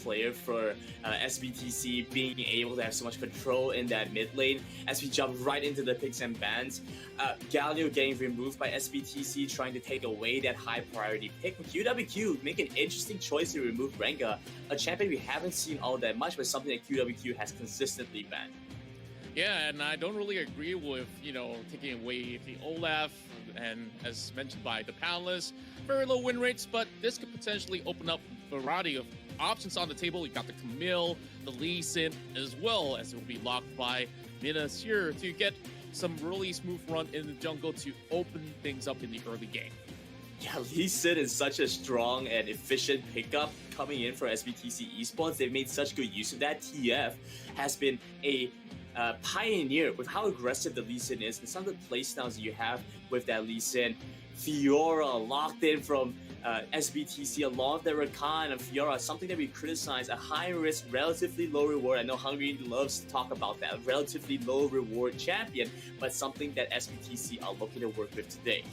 player for SBTC being able to have so much control in that mid lane as we jump right into the picks and bans. Galio getting removed by SBTC, trying to take away that high priority pick. QWQ make an interesting choice to remove Renga, a champion we haven't seen all that much, but something that QWQ has consistently banned. Yeah, and I don't really agree with, taking away the Olaf, and as mentioned by the panelists, very low win rates, but this could potentially open up a variety of options on the table. You got the Camille, the Lee Sin, as well as it will be locked by Minas here to get some really smooth run in the jungle to open things up in the early game. Yeah, Lee Sin is such a strong and efficient pickup coming in for SBTC Esports. They've made such good use of that. TF has been a pioneer with how aggressive the Lee Sin is, and some of the playstyles you have with that Lee Sin. Fiora locked in from SBTC along with the Rakan and Fiora, something that we criticize, a high risk, relatively low reward. I know Hungry loves to talk about that, a relatively low reward champion, but something that SBTC are looking to work with today.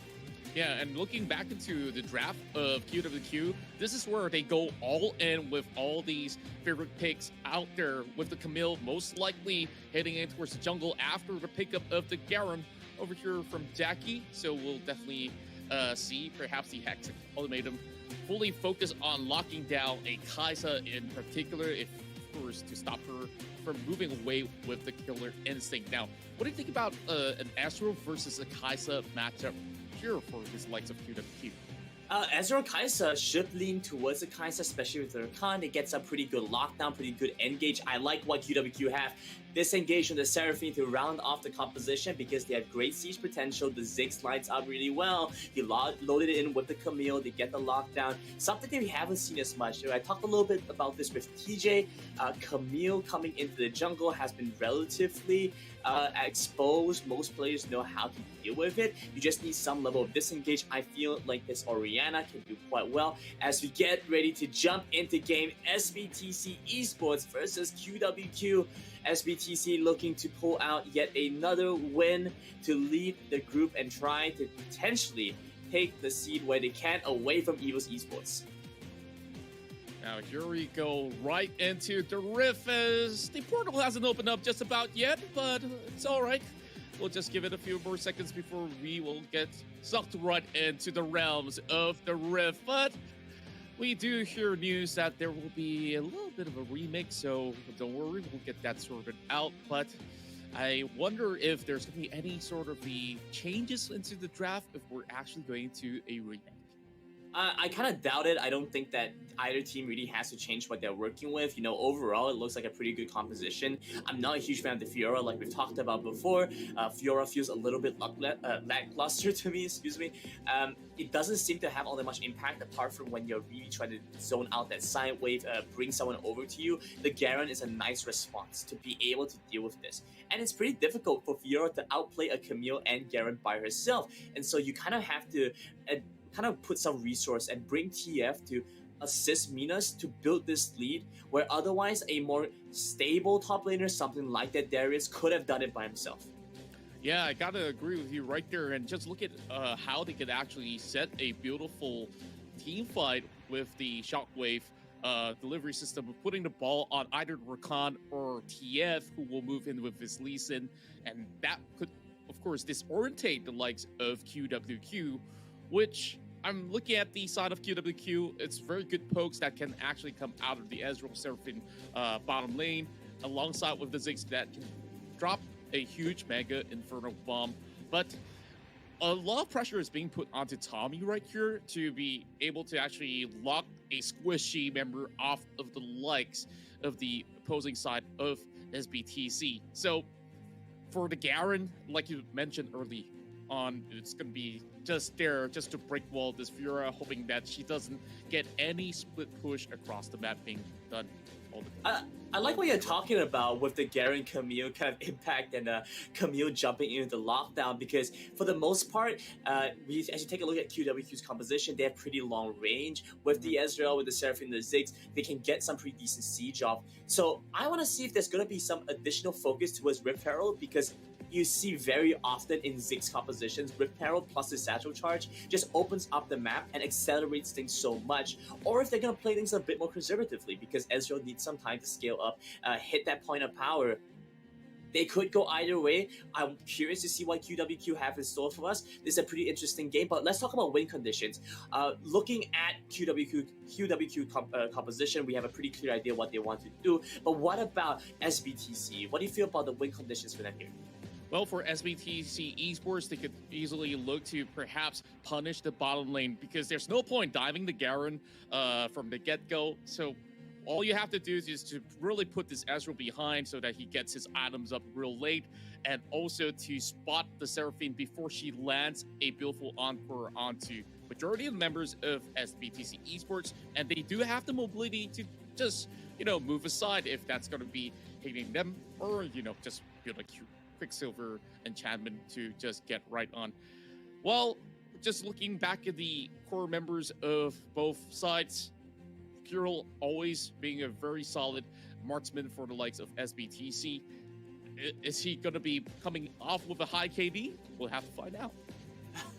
Yeah, and looking back into the draft of QWQ, this is where they go all in with all these favorite picks out there, with the Camille most likely heading in towards the jungle after the pickup of the Garen over here from Jackie. So we'll definitely see perhaps the Hex Ultimatum fully focus on locking down a Kai'Sa in particular, if of course to stop her from moving away with the killer instinct. Now, what do you think about an Astro versus a Kai'Sa matchup here for his likes of QWQ? Ezreal Kai'Sa should lean towards the Kai'Sa, especially with the Rakan. It gets a pretty good lockdown, pretty good engage. I like what QWQ have. Disengage on the Seraphine to round off the composition because they have great siege potential. The Ziggs lines up really well. You loaded it in with the Camille. They get the lockdown. Something that we haven't seen as much. I talked a little bit about this with TJ. Camille coming into the jungle has been relatively exposed. Most players know how to deal with it. You just need some level of disengage. I feel like this Orianna can do quite well as we get ready to jump into game SBTC Esports versus QWQ. SBTC looking to pull out yet another win to lead the group and try to potentially take the seed where they can away from EVOS Esports. Now here we go right into the rift, as the portal hasn't opened up just about yet, but it's all right. We'll just give it a few more seconds before we will get sucked right into the realms of the rift. But we do hear news that there will be a little bit of a remix, so don't worry, we'll get that sorted out. But I wonder if there's going to be any sort of the changes into the draft if we're actually going to a remake. I kind of doubt it. I don't think that either team really has to change what they're working with. Overall, it looks like a pretty good composition. I'm not a huge fan of the Fiora, like we've talked about before. Fiora feels a little bit lackluster to me, it doesn't seem to have all that much impact apart from when you're really trying to zone out that side wave, bring someone over to you. The Garen is a nice response to be able to deal with this. And it's pretty difficult for Fiora to outplay a Camille and Garen by herself. And so you kind of have to put some resource and bring TF to assist Minas to build this lead, where otherwise a more stable top laner, something like that Darius, could have done it by himself. Yeah, I gotta agree with you right there. And just look at how they could actually set a beautiful team fight with the Shockwave delivery system of putting the ball on either Rakan or TF, who will move in with his Lee Sin, and that could, of course, disorientate the likes of QWQ, which I'm looking at the side of QWQ. It's very good pokes that can actually come out of the Ezreal Seraphine bottom lane, alongside with the Ziggs that can drop a huge Mega Inferno Bomb. But a lot of pressure is being put onto Tommy right here to be able to actually lock a squishy member off of the likes of the opposing side of SBTC. So for the Garen, like you mentioned early on, it's going to be just there just to break wall this Fiora, hoping that she doesn't get any split push across the map being done all the time. I like what you're talking about with the Garen Camille kind of impact and Camille jumping into the lockdown, because for the most part, as you take a look at QWQ's composition, they have pretty long range. With the Ezreal, with the Seraphine, the Ziggs, they can get some pretty decent siege off. So I want to see if there's going to be some additional focus towards Rift Herald, because you see very often in Zig's compositions, Rift Herald plus the Satchel Charge just opens up the map and accelerates things so much. Or if they're going to play things a bit more conservatively, because Ezreal needs some time to scale up, hit that point of power. They could go either way. I'm curious to see what QWQ have in store for us. This is a pretty interesting game, but let's talk about win conditions. Looking at QWQ composition, we have a pretty clear idea what they want to do. But what about SBTC? What do you feel about the win conditions for them here? Well, for SBTC Esports, they could easily look to perhaps punish the bottom lane because there's no point diving the Garen from the get-go. So all you have to do is to really put this Ezreal behind so that he gets his items up real late, and also to spot the Seraphine before she lands a beautiful encore onto majority of the members of SBTC Esports, and they do have the mobility to just, move aside if that's going to be hitting them, or, just build a Quicksilver enchantment to just get right on. Well, just looking back at the core members of both sides, Kirill always being a very solid marksman for the likes of SBTC. Is he going to be coming off with a high KD? We'll have to find out.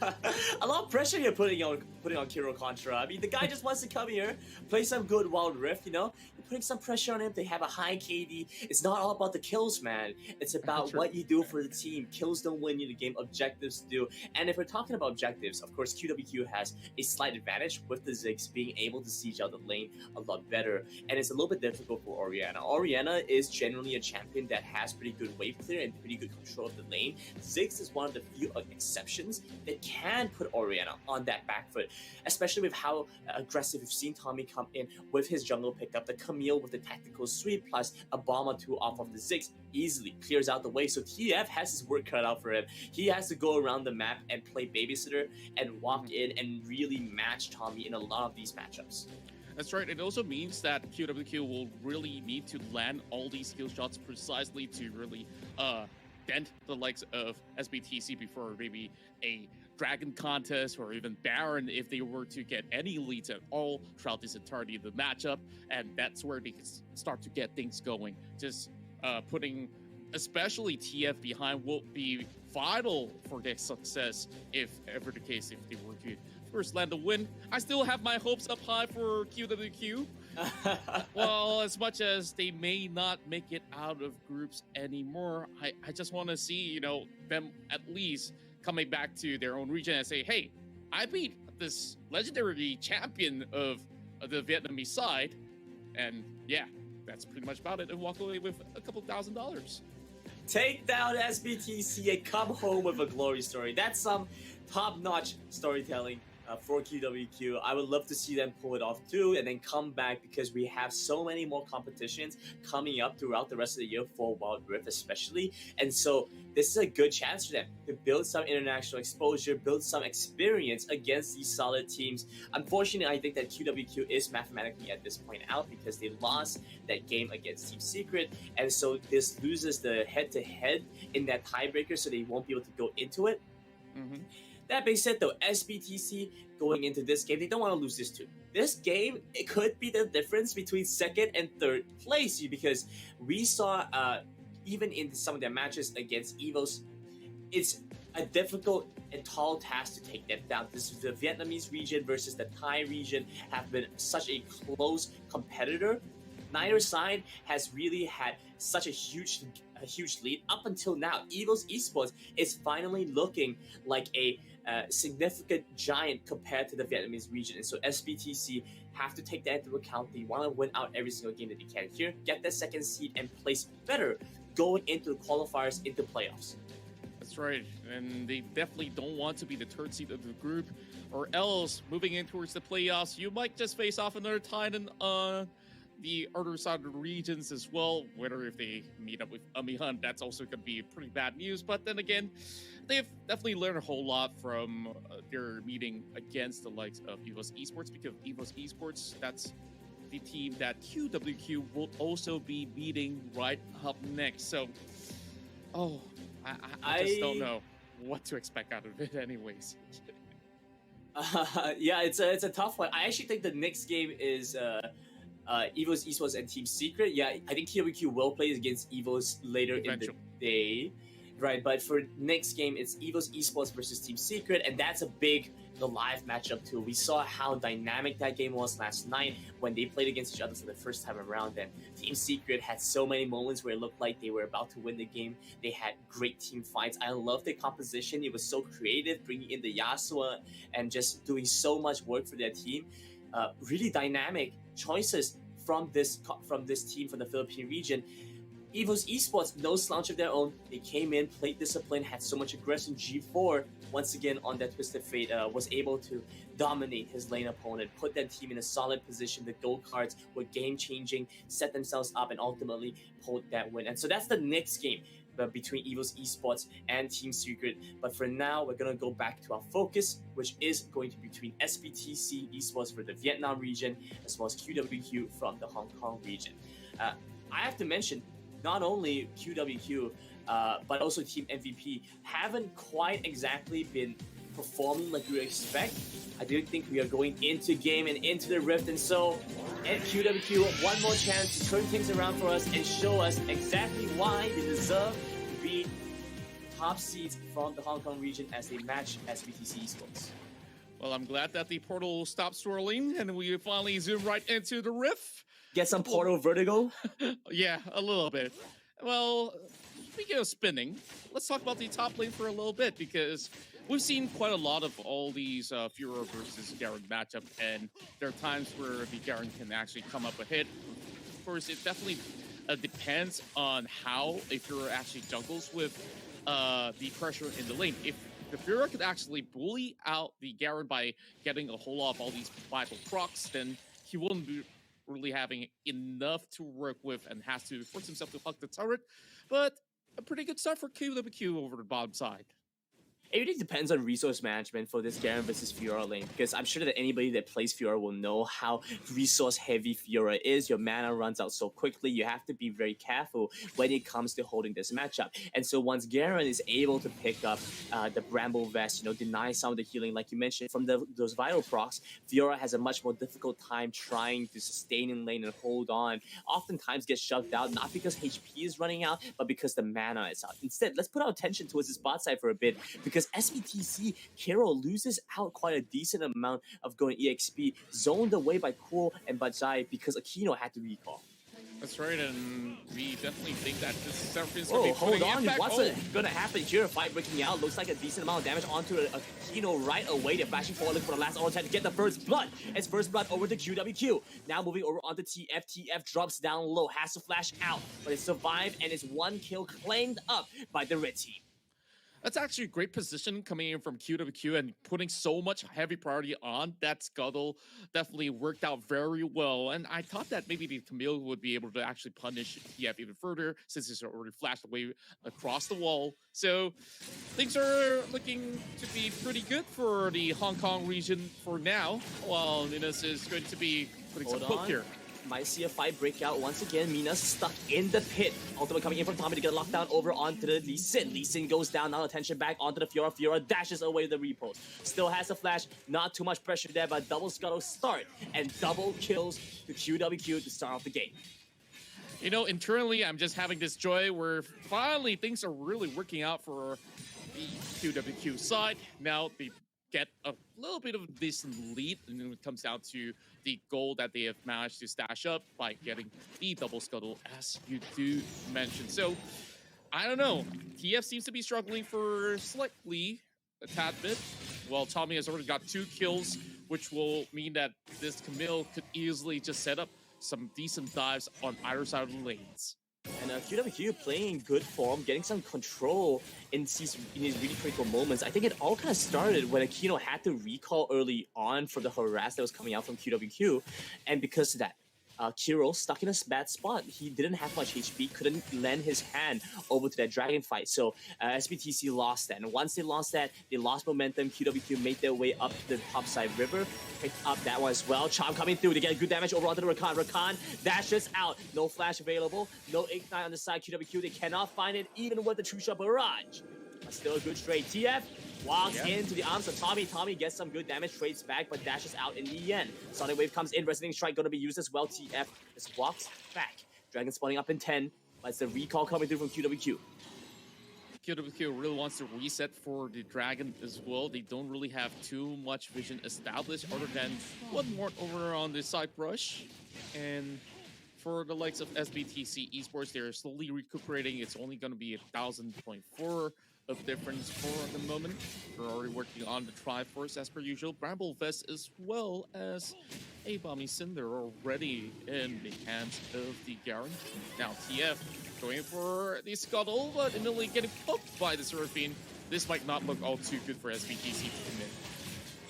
A lot of pressure you're putting on Kirill Contra. I mean, the guy just wants to come here, play some good Wild Rift, You're putting some pressure on him. They have a high KD. It's not all about the kills, man. It's about what you do for the team. Kills don't win you the game. Objectives do. And if we're talking about objectives, of course, QWQ has a slight advantage with the Ziggs being able to siege out the lane a lot better. And it's a little bit difficult for Orianna. Orianna is generally a champion that has pretty good wave clear and pretty good control of the lane. Ziggs is one of the few exceptions that can put Orianna on that back foot, especially with how aggressive we've seen Tommy come in with his jungle pickup. The Camille with the tactical sweep plus a bomb or two off of the Ziggs easily clears out the way. So TF has his work cut out for him. He has to go around the map and play babysitter and walk in and really match Tommy in a lot of these matchups. That's right. It also means that QWQ will really need to land all these skill shots precisely to really dent the likes of SBTC before maybe a Dragon contest or even Baron if they were to get any leads at all throughout this entirety of the matchup. And that's where they can start to get things going. Just putting especially TF behind will be vital for their success if ever the case, if they were to first land a win. I still have my hopes up high for QWQ. Well, as much as they may not make it out of groups anymore, I just want to see, them at least coming back to their own region and say, hey, I beat this legendary champion of the Vietnamese side. And yeah, that's pretty much about it. And walk away with a couple $1,000. Take down SBTC and come home with a glory story. That's some top-notch storytelling for QWQ. I would love to see them pull it off too and then come back, because we have so many more competitions coming up throughout the rest of the year for Wild Rift especially. And so this is a good chance for them to build some international exposure, build some experience against these solid teams. Unfortunately, I think that QWQ is mathematically at this point out because they lost that game against Team Secret. And so this loses the head-to-head in that tiebreaker, so they won't be able to go into it. Mm-hmm. That being said, though, SBTC going into this game, they don't want to lose this too. This game, it could be the difference between second and third place, because we saw, even in some of their matches against EVOS, it's a difficult and tall task to take them down. This is the Vietnamese region versus the Thai region have been such a close competitor. Neither side has really had such a huge lead up until now. EVOS Esports is finally looking like a significant giant compared to the Vietnamese region. And so SBTC have to take that into account. They want to win out every single game that they can here, get the second seed, and place better going into the qualifiers, into playoffs. That's right. And they definitely don't want to be the third seed of the group, or else moving in towards the playoffs, you might just face off another Titan on the other side of the regions as well. Whether if they meet up with Amihan, that's also going to be pretty bad news. But then again, they've definitely learned a whole lot from their meeting against the likes of EVOS Esports, because EVOS Esports, that's the team that QWQ will also be meeting right up next. So, I just don't know what to expect out of it anyways. Yeah, it's a tough one. I actually think the next game is EVOS Esports and Team Secret. Yeah, I think QWQ will play against EVOS later in the day. Right, but for next game, it's EVOS Esports versus Team Secret, and that's a big live matchup too. We saw how dynamic that game was last night when they played against each other for the first time around, and Team Secret had so many moments where it looked like they were about to win the game. They had great team fights. I love the composition. It was so creative, bringing in the Yasuo and just doing so much work for their team. Really dynamic choices from this team from the Philippine region. EVOS Esports, no slouch of their own. They came in, played discipline, had so much aggression. G4, once again on that Twisted Fate, was able to dominate his lane opponent, put that team in a solid position. The gold cards were game-changing, set themselves up, and ultimately pulled that win. And so that's the next game between EVOS Esports and Team Secret. But for now, we're going to go back to our focus, which is going to be between SBTC Esports for the Vietnam region, as well as QWQ from the Hong Kong region. I have to mention, not only QWQ, but also Team MVP haven't quite exactly been performing like we would expect. I do think we are going into game and into the Rift, and so at QWQ, one more chance to turn things around for us and show us exactly why they deserve to be top seeds from the Hong Kong region as they match SBTC Esports. Well, I'm glad that the portal stopped swirling and we finally zoom right into the Rift. Get some portal vertigo? Yeah, a little bit. Well, speaking of spinning, let's talk about the top lane for a little bit, because we've seen quite a lot of all these Furor versus Garen matchup, and there are times where the Garen can actually come up a hit. Of course, it definitely depends on how a Furor actually juggles with the pressure in the lane. If the Furor could actually bully out the Garen by getting a whole lot of all these vital procs, then he wouldn't be really having enough to work with and has to force himself to hug the turret. But a pretty good start for QWQ over the bottom side. It really depends on resource management for this Garen versus Fiora lane, because I'm sure that anybody that plays Fiora will know how resource heavy Fiora is. Your mana runs out so quickly. You have to be very careful when it comes to holding this matchup. And so once Garen is able to pick up the Bramble Vest, deny some of the healing, like you mentioned, from those vital procs, Fiora has a much more difficult time trying to sustain in lane and hold on. Oftentimes gets shoved out, not because HP is running out, but because the mana is out. Instead, let's put our attention towards this bot side for a bit, because SBTC, Carol loses out quite a decent amount of going EXP, zoned away by Cool and Berjaya because Aquino had to recall. That's right, and we definitely think that this Cerberus is going to be hold on, impact. What's going to happen here? Fight breaking out, looks like a decent amount of damage onto Aquino right away. They're flashing forward for the last all time to get the first blood. It's first blood over to QWQ. Now moving over onto TF. TF drops down low, has to flash out, but it survived, and it's one kill claimed up by the red team. That's actually a great position coming in from QWQ and putting so much heavy priority on that scuttle. Definitely worked out very well. And I thought that maybe the Camille would be able to actually punish TF even further, since he's already flashed away across the wall. So things are looking to be pretty good for the Hong Kong region for now, while Minas is going to be putting some poke here. Might see a fight break out once again. Mina's stuck in the pit. Ultimate coming in from Tommy to get locked down over onto the Lee Sin. Lee Sin goes down, now attention back onto the Fiora. Fiora dashes away the repost. Still has a flash, not too much pressure there, but double scuttle start and double kills to QWQ to start off the game. Internally, I'm just having this joy where finally things are really working out for the QWQ side. Now they get a little bit of a decent lead, and then it comes down to the goal that they have managed to stash up by getting the double scuttle, as you do mention. So, I don't know. TF seems to be struggling for slightly a tad bit. Well, Tommy has already got 2 kills, which will mean that this Camille could easily just set up some decent dives on either side of the lanes. And QWQ playing in good form, getting some control in these really critical moments. I think it all kind of started when Aquino had to recall early on for the harass that was coming out from QWQ. And because of that, Kiro stuck in a bad spot. He didn't have much HP, couldn't lend his hand over to that dragon fight. So SBTC lost that. And once they lost that, they lost momentum. QWQ made their way up the topside river, picked up that one as well. Charm coming through to get good damage over onto the Rakan. Rakan dashes out. No flash available. No Ignite on the side. QWQ, they cannot find it even with the True Shot Barrage. But still a good trade. TF walks into the arms of Tommy. Tommy gets some good damage, trades back, but dashes out in the end. Sonic Wave comes in, Resonating Strike going to be used as well. TF just walks back. Dragon spawning up in 10, but it's the recall coming through from QWQ. QWQ really wants to reset for the Dragon as well. They don't really have too much vision established other than one more over on the side brush. And for the likes of SBTC Esports, they're slowly recuperating. It's only going to be 1,000.4 of difference for the moment. They're already working on the Triforce as per usual. Bramble Vest as well as a Bomby Cinder already in the hands of the Garen. Now TF going for the Scuttle, but immediately getting poked by the Seraphine. This might not look all too good for SBTC to commit.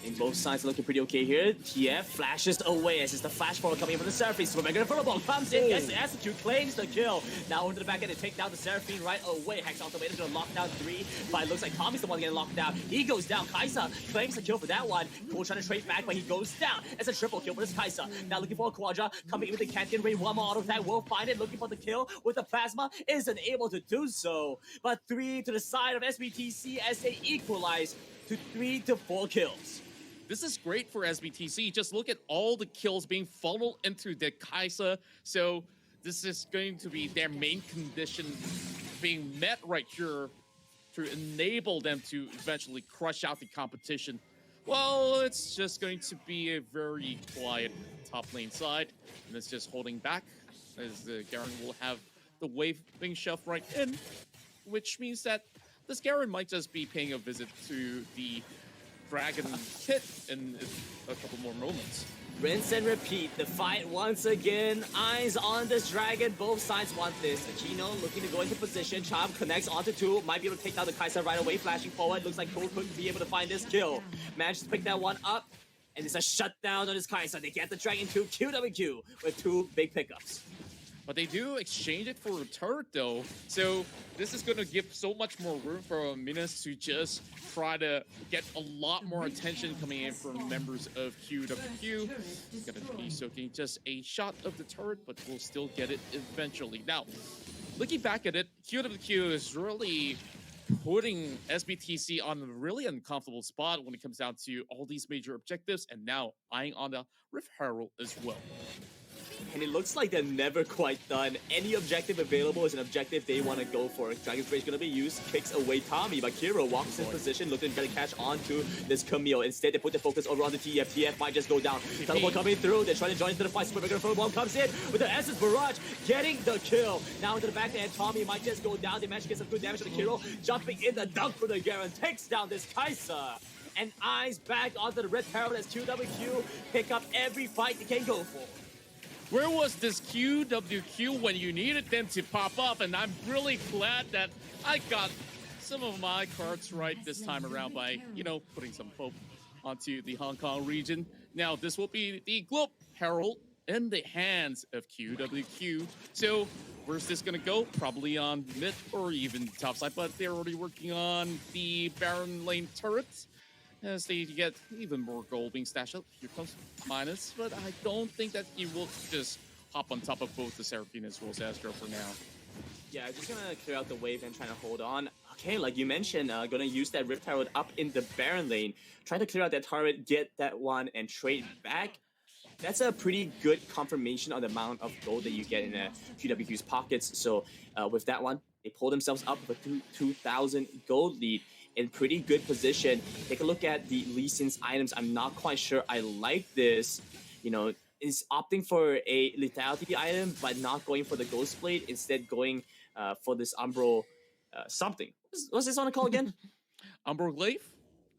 In both sides looking pretty okay here. TF flashes away as it's the flash forward coming in from the Seraphine. Supermega Furball comes in, gets the execute, claims the kill. Now into the back end to take down the Seraphine right away. Hex off the way, is gonna lock down 3, but it looks like Tommy's the one getting locked down. He goes down. Kaisa claims the kill for that one. Cool trying to trade back, but he goes down. It's a triple kill for this Kaisa. Now looking for a Quadra, coming in with the Kantian Ray. One more auto attack, will find it. Looking for the kill with the Plasma, isn't able to do so. But 3 to the side of SBTC as they equalize to 3 to 4 kills. This is great for SBTC. Just look at all the kills being funneled into the Kaisa. So this is going to be their main condition being met right here to enable them to eventually crush out the competition. Well, it's just going to be a very quiet top lane side. And it's just holding back as the Garen will have the wave being shoved right in, which means that this Garen might just be paying a visit to the Dragon hit in a couple more moments. Rinse and repeat the fight once again. Eyes on this Dragon. Both sides want this. Aquino looking to go into position. Chom connects onto 2. Might be able to take down the Kaisa right away. Flashing forward. Looks like Cole couldn't be able to find this kill. Managed to pick that one up. And it's a shutdown on this Kaisa. They get the Dragon 2 QWQ with 2 big pickups. But they do exchange it for a turret though. So this is going to give so much more room for Minas to just try to get a lot more attention coming in from members of QWQ. Going to be soaking just a shot of the turret, but we'll still get it eventually. Now, looking back at it, QWQ is really putting SBTC on a really uncomfortable spot when it comes down to all these major objectives, and now eyeing on the Rift Herald as well. And it looks like they're never quite done. Any objective available is an objective they want to go for. Dragon's Rage going to be used, kicks away Tommy, but Kiro walks in position, looking to try to catch onto this Camille. Instead, they put the focus over on the TF. TF might just go down. Teleport coming through, they're trying to join into the fight. Supermega Furball comes in with the Essence Barrage, getting the kill. Now into the back end, Tommy might just go down. They manage to get some good damage on the Kiro. Jumping in the dunk for the Garen, takes down this Kaisa. And eyes back onto the Red Herald as QWQ pick up every fight they can go for. Where was this QWQ when you needed them to pop up? And I'm really glad that I got some of my cards right this time around by, you know, putting some hope onto the Hong Kong region. Now, this will be the Globe Herald in the hands of QWQ. So, where's this gonna go? Probably on mid or even top side, but they're already working on the Baron lane turrets as they get even more gold being stashed up. Here comes Minus, but I don't think that he will just hop on top of both the Seraphine as well as Astro for now. Yeah, just gonna clear out the wave and trying to hold on. Okay, like you mentioned, gonna use that Rift Herald up in the Baron lane. Trying to clear out that turret, get that one, and trade back. That's a pretty good confirmation on the amount of gold that you get in QWQ's pockets. So with that one, they pull themselves up with a 2,000 gold lead. In pretty good position. Take a look at the Lee Sin's items. I'm not quite sure I like this. You know, is opting for a lethality item, but not going for the Ghost Blade. Instead, going for this Umbro something. What's this one called again? Umbro Glaive?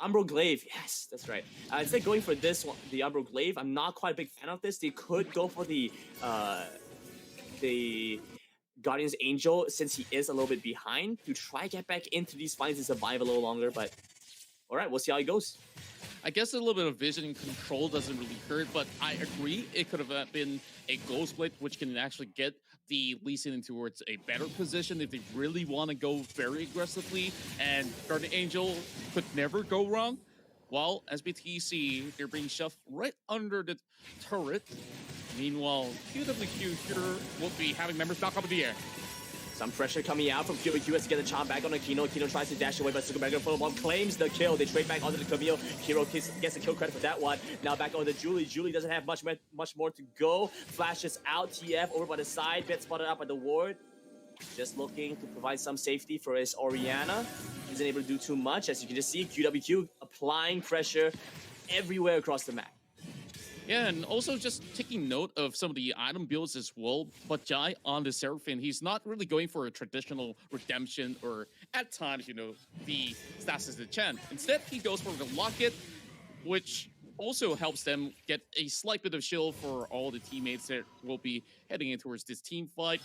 Umbro Glaive, yes, that's right. Instead going for this one, the Umbro Glaive. I'm not quite a big fan of this. They could go for the Guardian's Angel, since he is a little bit behind, to try get back into these fights and survive a little longer, but alright, we'll see how it goes. I guess a little bit of vision and control doesn't really hurt, but I agree it could have been a Ghost Blade, which can actually get the Lee Sin towards a better position if they really want to go very aggressively, and Guardian Angel could never go wrong. While SBTC, they're being shoved right under the turret. Meanwhile, QWQ here will be having members back up in the air. Some pressure coming out from QWQ as to get the charm back on Aquino. Aquino tries to dash away, but Supermega Furball claims the kill. They trade back onto the Camille. Kiro gets the kill credit for that one. Now back on the Julie. Julie doesn't have much more to go. Flashes out. TF over by the side. Bit spotted out by the ward. just looking to provide some safety for his Oriana. Isn't able to do too much. As you can just see, QWQ applying pressure everywhere across the map. Yeah, and also just taking note of some of the item builds as well. But Jai on the Seraphine, he's not really going for a traditional redemption or at times, the status the Chen. Instead, he goes for the Locket, which also helps them get a slight bit of shield for all the teammates that will be heading in towards this team fight.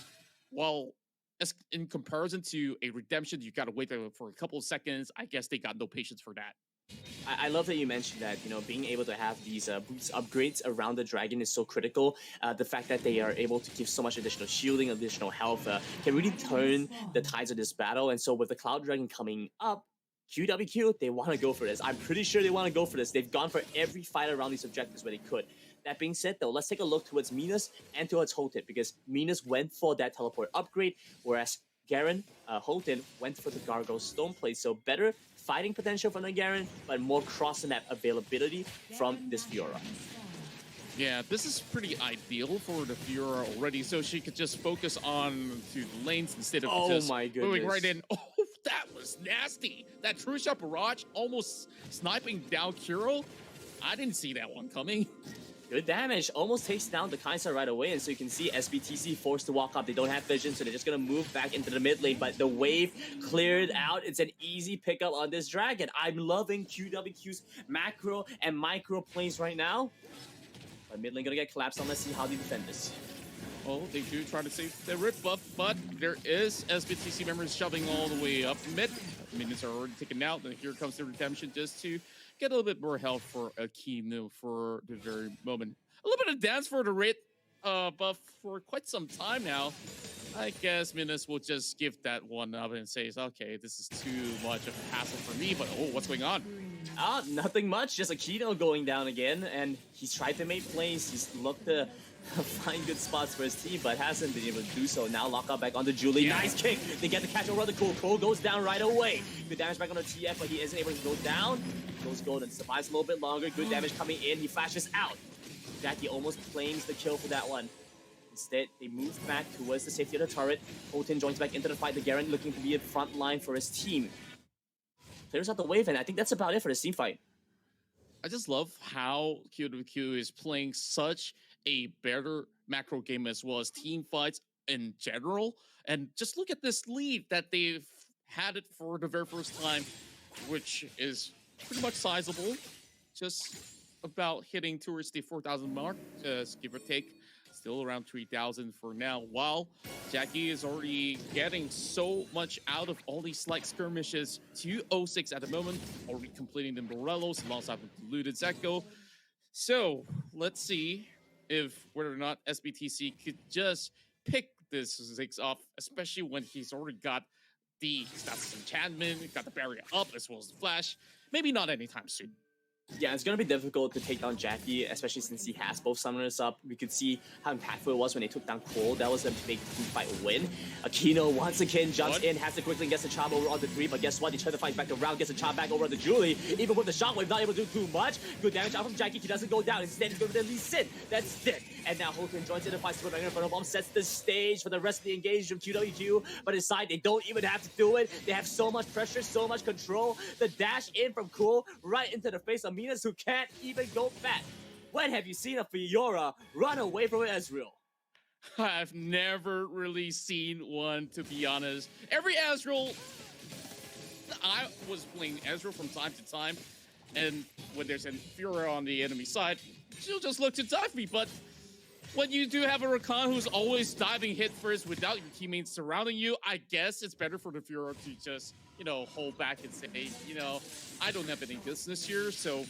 While as in comparison to a redemption, you gotta wait for a couple of seconds. I guess they got no patience for that. I love that you mentioned that, being able to have these boots upgrades around the dragon is so critical. The fact that they are able to give so much additional shielding, additional health, can really turn the tides of this battle. And so with the Cloud Dragon coming up, QWQ, they want to go for this. I'm pretty sure they want to go for this. They've gone for every fight around these objectives where they could. That being said, though, let's take a look towards Minas and towards Holton, because Minas went for that teleport upgrade, whereas Garen, Holton went for the Gargoyle Stoneplate. So better fighting potential from the Garen, but more cross-map availability from this Fiora. Yeah, this is pretty ideal for the Fiora already, so she could just focus on to the lanes instead of just moving right in. Oh, that was nasty. That True Shot Barrage almost sniping down Kuro. I didn't see that one coming. Good damage, almost takes down the Kai'Sa right away, and so you can see SBTC forced to walk up. They don't have vision, so they're just gonna move back into the mid lane, but the wave cleared out. It's an easy pickup on this dragon. I'm loving QWQ's macro and micro plays right now. But mid lane gonna get collapsed on. Let's see how they defend this. Oh, they do try to save the rip buff, but there is SBTC members shoving all the way up mid. Minions are already taken out, and here comes the redemption just to get a little bit more health for Aquino for the very moment. A little bit of dance for the Rit buff for quite some time now. I guess Minas will just give that one up and says, okay, this is too much of a hassle for me, but oh, what's going on? Nothing much, just Aquino going down again, and he's tried to make plays. He's looked to find good spots for his team, but hasn't been able to do so. Now lock up back onto Julie. Yeah. Nice kick. They get the catch over the Cole. Cole goes down right away. Good damage back on the TF, but he isn't able to go down. Goes golden, survives a little bit longer. Good damage coming in. He flashes out. Jackie almost claims the kill for that one. Instead, they move back towards the safety of the turret. Holton joins back into the fight. The Garen looking to be in front line for his team. Clears out the wave, and I think that's about it for this team fight. I just love how QWQ is playing such a better macro game as well as team fights in general. And just look at this lead that they've had it for the very first time, which is pretty much sizable. Just about hitting towards the 4,000 mark, just give or take. Still around 3,000 for now, while Jackie is already getting so much out of all these slight skirmishes. 206 at the moment, already completing the Morelos alongside with the looted Zeko. So let's see if whether or not SBTC could just pick this Ziggs off, especially when he's already got the status enchantment, got the barrier up as well as the flash. Maybe not anytime soon. Yeah, it's going to be difficult to take down Jackie, especially since he has both summoners up. We could see how impactful it was when they took down Cole. That was a big team fight win. Aquino once again jumps in, has to quickly get the chop over on the 3, but guess what? They try to fight back around, gets the chop back over on the Julie. Even with the shockwave, not able to do too much. Good damage out from Jackie. He doesn't go down. Instead, he's going to Lee Sin. That's it. And now Holton joins in the fight. Super in front of him, sets the stage for the rest of the engagement from QWQ. But his side, they don't even have to do it. They have so much pressure, so much control. The dash in from Cool right into the face of Minas, who can't even go back. When have you seen a Fiora run away from Ezreal? I've never really seen one, to be honest. Every Ezreal, I was playing Ezreal from time to time, and when there's a Fiora on the enemy side, she'll just look to dive me, but when you do have a Rakan who's always diving hit first without your teammates surrounding you, I guess it's better for the Fiora to just, hold back and say, I don't have any business here, so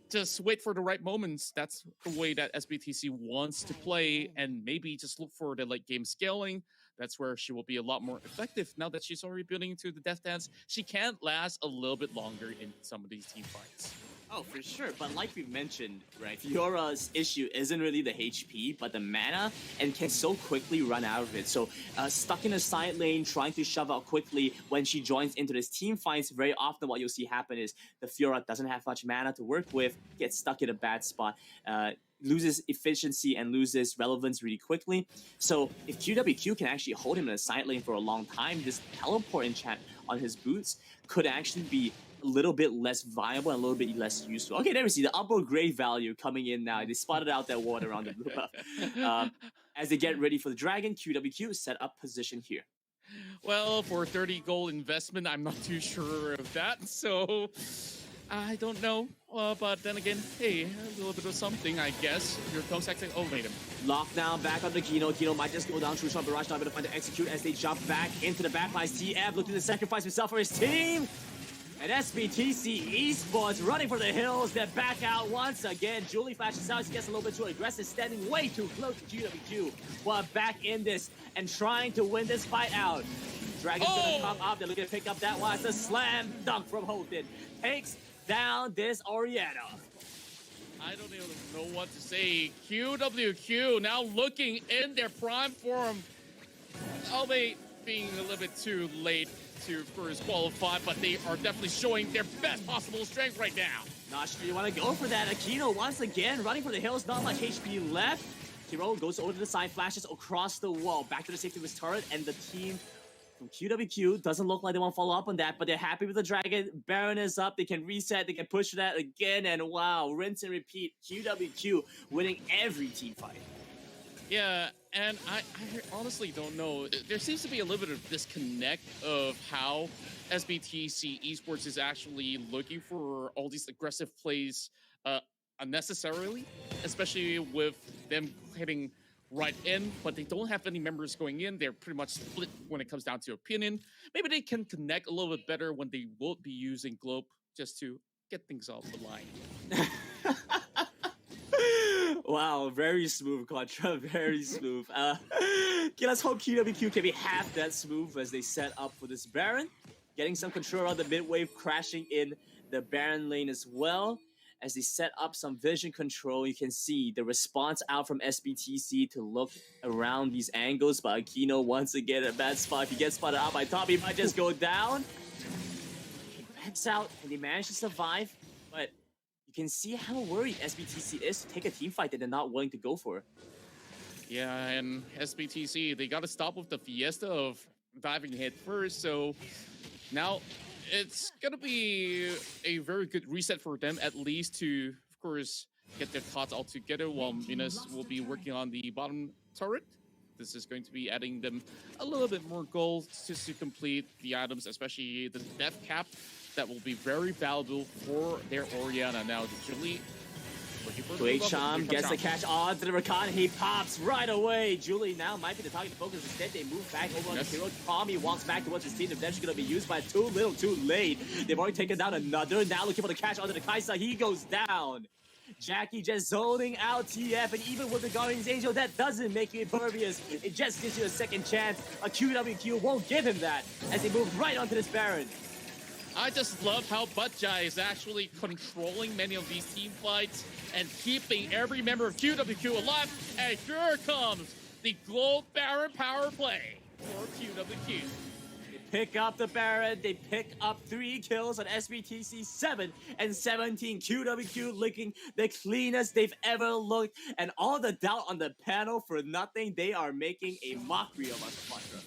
just wait for the right moments. That's the way that SBTC wants to play, and maybe just look for the late game scaling. That's where she will be a lot more effective now that she's already building into the Death Dance. She can last a little bit longer in some of these team fights. Oh, for sure. But like we mentioned, right, Fiora's issue isn't really the HP, but the mana, and can so quickly run out of it. So stuck in a side lane, trying to shove out quickly when she joins into this team fights, very often what you'll see happen is the Fiora doesn't have much mana to work with, gets stuck in a bad spot. loses efficiency and loses relevance really quickly. So if QWQ can actually hold him in a side lane for a long time, this teleport enchant on his boots could actually be a little bit less viable and a little bit less useful. Okay, there we see the upper grade value coming in now. They spotted out that ward around the blue buff. As they get ready for the dragon, QWQ set up position here. Well, for 30 gold investment, I'm not too sure of that, so I don't know. But then again, hey, a little bit of something, I guess. Here comes Hexing. Oh, wait a minute. Lockdown back on the Kino. Kino might just go down. True shot, Barrage not able to find to execute as they jump back into the backlines. TF looking to sacrifice himself for his team. And SBTC Esports running for the hills. They back out once again. Julie flashes out. She gets a little bit too aggressive, standing way too close to QWQ. While back in this and trying to win this fight out. Dragon's gonna come up. They're looking to pick up that one. It's a slam dunk from Holden. Takes down this Oriana. I don't even know what to say. QWQ now looking in their prime form. Albeit being a little bit too late to first qualify, but they are definitely showing their best possible strength right now. Not sure you want to go for that. Aquino once again running for the hills. Not much HP left. Tiro goes over to the side, flashes across the wall. Back to the safety of his turret, and the team from QWQ doesn't look like they want to follow up on that, but they're happy with the dragon. Baron is up. They can reset. They can push that again, and wow, rinse and repeat. QWQ winning every team fight. Yeah, and I honestly don't know. There seems to be a little bit of disconnect of how SBTC Esports is actually looking for all these aggressive plays unnecessarily, especially with them hitting right in, but they don't have any members going in. They're pretty much split when it comes down to opinion. Maybe they can connect a little bit better when they will be using Globe just to get things off the line. Wow, very smooth, Contra, very smooth. Okay, let's hope QWQ can be half that smooth as they set up for this Baron. Getting some control on the mid wave, crashing in the Baron lane as well. As they set up some vision control, you can see the response out from SBTC to look around these angles, but Aquino once again at a bad spot. If he gets spotted out by top, he might just go down. He backs out and they manage to survive, but you can see how worried SBTC is to take a team fight that they're not willing to go for. Yeah, and SBTC, they got to stop with the fiesta of diving head first, so now it's going to be a very good reset for them, at least to, of course, get their thoughts all together while Minas will be working on the bottom turret. This is going to be adding them a little bit more gold just to complete the items, especially the death cap. That will be very valuable for their Oriana. Now, Julie looking for Wait, Sham gets the catch on to the Rakan. He pops right away. Julie now might be the target to focus. Instead, they move back over on the hero. Tommy walks back towards his team. The redemption going to be used by too little, too late. They've already taken down another. Now looking for the catch onto the Kaisa. He goes down. Jackie just zoning out TF, and even with the Guardian's Angel, that doesn't make you impervious. It just gives you a second chance. A QWQ won't give him that as they move right onto this Baron. I just love how Berjaya is actually controlling many of these team fights and keeping every member of QWQ alive. And here comes the Gold Baron power play for QWQ. They pick up the Baron. They pick up 3 kills on SBTC 7 and 17. QWQ looking the cleanest they've ever looked. And all the doubt on the panel for nothing. They are making a mockery of us, Contra.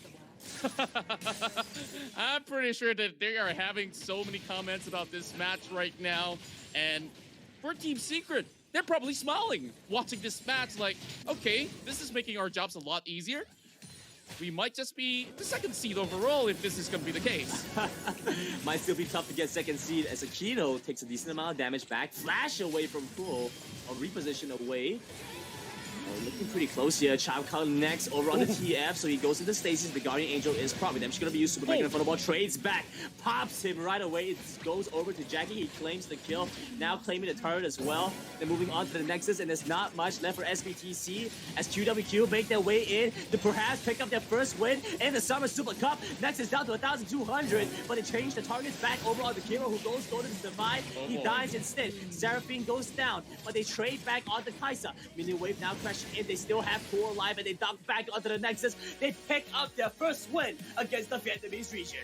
I'm pretty sure that they are having so many comments about this match right now, and for Team Secret, they're probably smiling watching this match like, okay, this is making our jobs a lot easier. We might just be the second seed overall if this is going to be the case. Might still be tough to get second seed as Aquino takes a decent amount of damage back. Flash away from Pool, or reposition away. Looking pretty close here. Child coming next over on the TF, so he goes into stasis. The Guardian Angel is probably them. She's going to be used Super Dragon in front of ball. Trades back, pops him right away. It goes over to Jackie. He claims the kill. Now claiming the turret as well. Then moving on to the Nexus, and there's not much left for SBTC as QWQ make their way in to perhaps pick up their first win in the Summer Super Cup. Nexus down to 1,200, but they change the targets back over on the Kiro, who goes golden to divide. He dies instead. Seraphine goes down, but they trade back on the Kaisa. Minion Wave now crashing in. They still have Core alive, and they dunk back onto the Nexus. They pick up their first win against the Vietnamese region.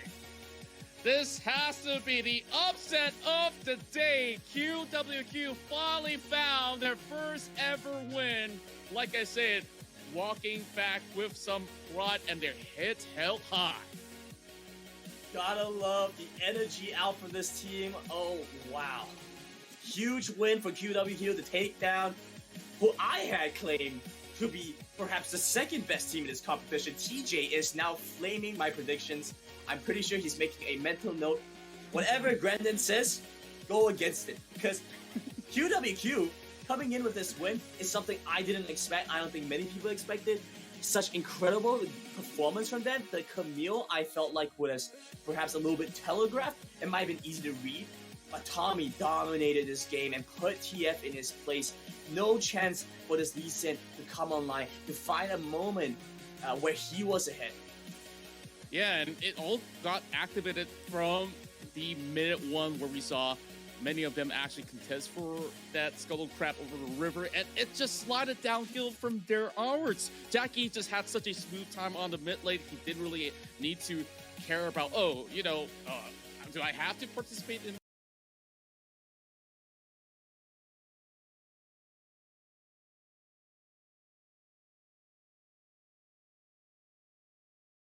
This has to be the upset of the day. QWQ finally found their first ever win. Like I said, walking back with some pride and their heads held high. Gotta love the energy out from this team. Oh, wow. Huge win for QWQ to take down who I had claimed to be perhaps the second best team in this competition. TJ is now flaming my predictions. I'm pretty sure he's making a mental note. Whatever Grandin says, go against it. Because QWQ coming in with this win is something I didn't expect. I don't think many people expected. Such incredible performance from them. The Camille, I felt like was perhaps a little bit telegraphed. It might have been easy to read. But Tommy dominated this game and put TF in his place. No chance for this Lee Sin to come online, to find a moment where he was ahead. Yeah, and it all got activated from the minute one where we saw many of them actually contest for that scuttle crab over the river, and it just slided downhill from there onwards. Jackie just had such a smooth time on the mid lane. He didn't really need to care about, do I have to participate in